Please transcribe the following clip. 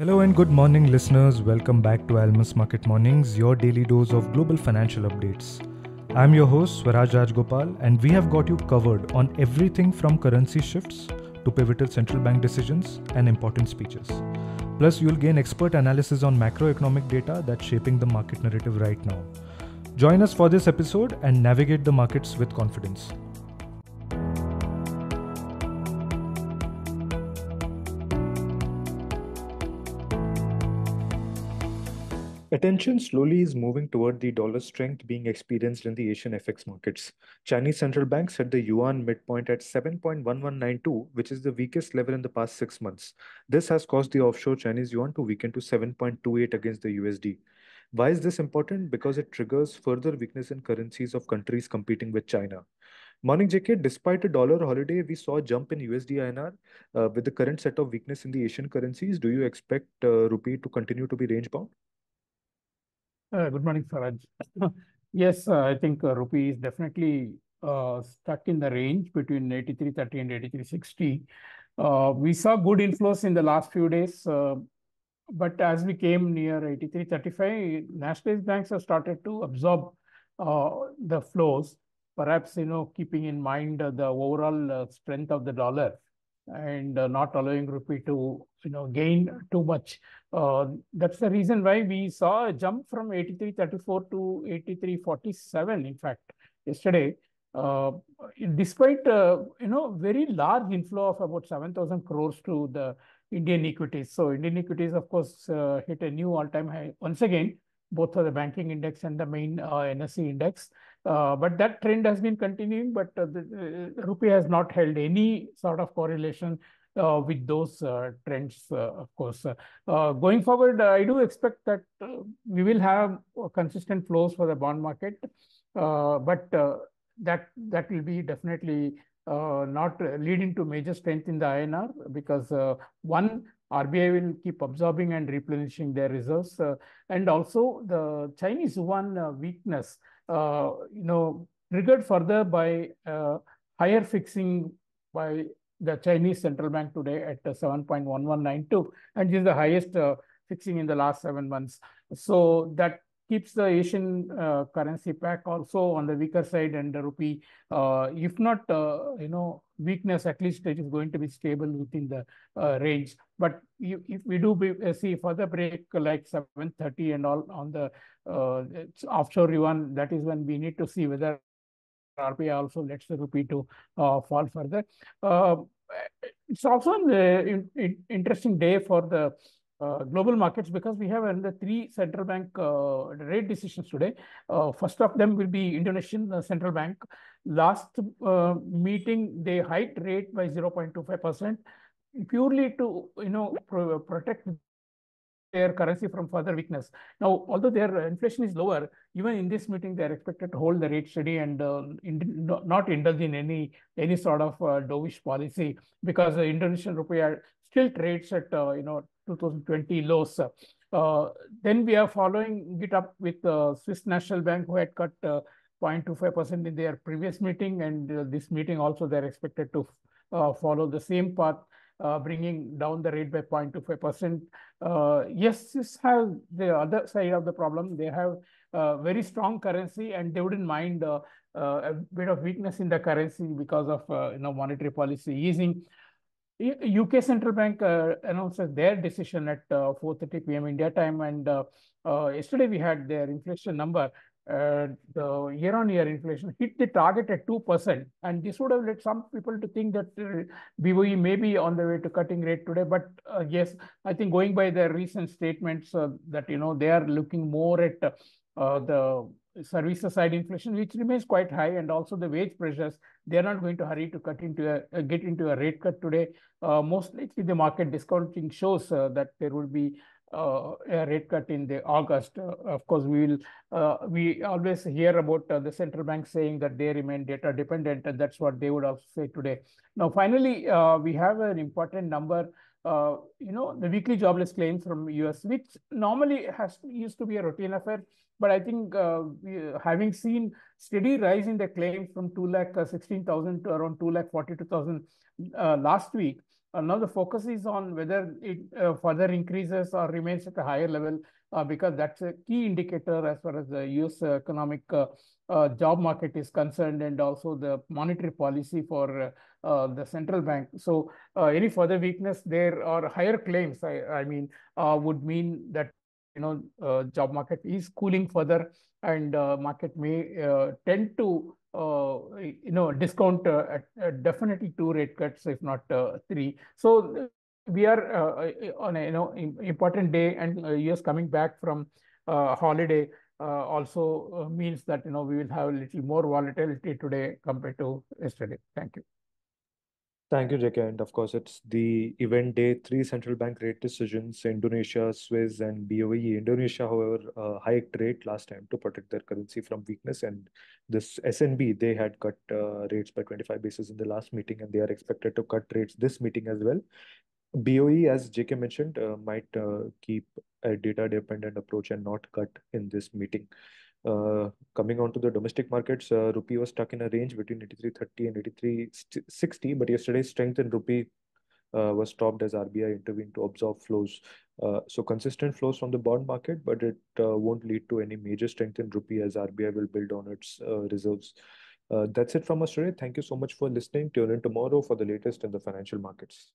Hello and good morning, listeners. Welcome back to Almus Market Mornings, your daily dose of global financial updates. I'm your host, Swaraj Rajagopal, and we have got you covered on everything from currency shifts to pivotal central bank decisions and important speeches. Plus, you'll gain expert analysis on macroeconomic data that's shaping the market narrative right now. Join us for this episode and navigate the markets with confidence. Attention slowly is moving toward the dollar strength being experienced in the Asian FX markets. Chinese central bank set the yuan midpoint at 7.1192, which is the weakest level in the past 6 months. This has caused the offshore Chinese yuan to weaken to 7.28 against the USD. Why is this important? Because it triggers further weakness in currencies of countries competing with China. Morning, JK. Despite a dollar holiday, we saw a jump in USD-INR. With the current set of weakness in the Asian currencies, do you expect rupee to continue to be range bound? Good morning, Swaraj. Yes, I think rupee is definitely stuck in the range between 83.30 and 83.60. We saw good inflows in the last few days, but as we came near 83.35, nationalized banks have started to absorb the flows, perhaps keeping in mind the overall strength of the dollar and not allowing rupee to gain too much. That's the reason why we saw a jump from 83.34 to 83.47. In fact, yesterday, despite very large inflow of about 7,000 crores to the Indian equities. So Indian equities, of course, hit a new all-time high once again, both for the banking index and the main NSE index. But that trend has been continuing, but the rupee has not held any sort of correlation with those trends, of course. Going forward, I do expect that we will have consistent flows for the bond market, but that will be definitely not leading to major strength in the INR because one, RBI will keep absorbing and replenishing their reserves, and also the Chinese yuan weakness, triggered further by higher fixing by the Chinese central bank today at 7.1192, and this is the highest fixing in the last 7 months. So that keeps the Asian currency pack also on the weaker side, and the rupee, if not weakness, at least it is going to be stable within the range. But if we do see further break like 7.30 and all on the offshore yuan, that is when we need to see whether RBI also lets the rupee to fall further. It's also an interesting day for the global markets because we have another three central bank rate decisions today. First of them will be Indonesian central bank. Last meeting, they hiked rate by 0.25%, purely to protect their currency from further weakness. Now, although their inflation is lower, even in this meeting, they are expected to hold the rate steady and not indulge in any sort of dovish policy because the Indonesian rupiah still trades at 2020 lows. Then we are following it up with Swiss National Bank, who had cut 0.25% in their previous meeting, and this meeting also they're expected to follow the same path, bringing down the rate by 0.25%. Yes, this has the other side of the problem. They have very strong currency, and they wouldn't mind a bit of weakness in the currency because of monetary policy easing. UK Central Bank announces their decision at 4:30 p.m. India time, and yesterday we had their inflation number. The year-on-year inflation hit the target at 2%, and this would have led some people to think that BOE may be on the way to cutting rate today. But yes, I think going by their recent statements that they are looking more at the services side inflation, which remains quite high, and also the wage pressures. They are not going to hurry to get into a rate cut today. Most likely, the market discounting shows that there will be a rate cut in the August. Of course, we always hear about the central bank saying that they remain data dependent, and that's what they would also say today. Now, finally, we have an important number. The weekly jobless claims from US, which normally used to be a routine affair. But I think having seen steady rise in the claims from 2,16,000 to around 2,42,000 last week, Now the focus is on whether it further increases or remains at a higher level, because that's a key indicator as far as the US economic job market is concerned, and also the monetary policy for the central bank. So any further weakness there or higher claims, I mean, would mean that job market is cooling further, and market may tend to discount at definitely two rate cuts, if not three. So we are on a important day, and US coming back from holiday also means that we will have a little more volatility today compared to yesterday. Thank you. Thank you, JK. And of course, it's the event day. Three central bank rate decisions: Indonesia, Swiss, and BOE. Indonesia, however, hiked rate last time to protect their currency from weakness. And this SNB, they had cut rates by 25 basis in the last meeting, and they are expected to cut rates this meeting as well. BOE, as JK mentioned, might keep a data-dependent approach and not cut in this meeting. Coming on to the domestic markets, rupee was stuck in a range between 83.30 and 83.60, but yesterday's strength in rupee was stopped as RBI intervened to absorb flows. So consistent flows from the bond market, but it won't lead to any major strength in rupee as RBI will build on its reserves. That's it from us today. Thank you so much for listening. Tune in tomorrow for the latest in the financial markets.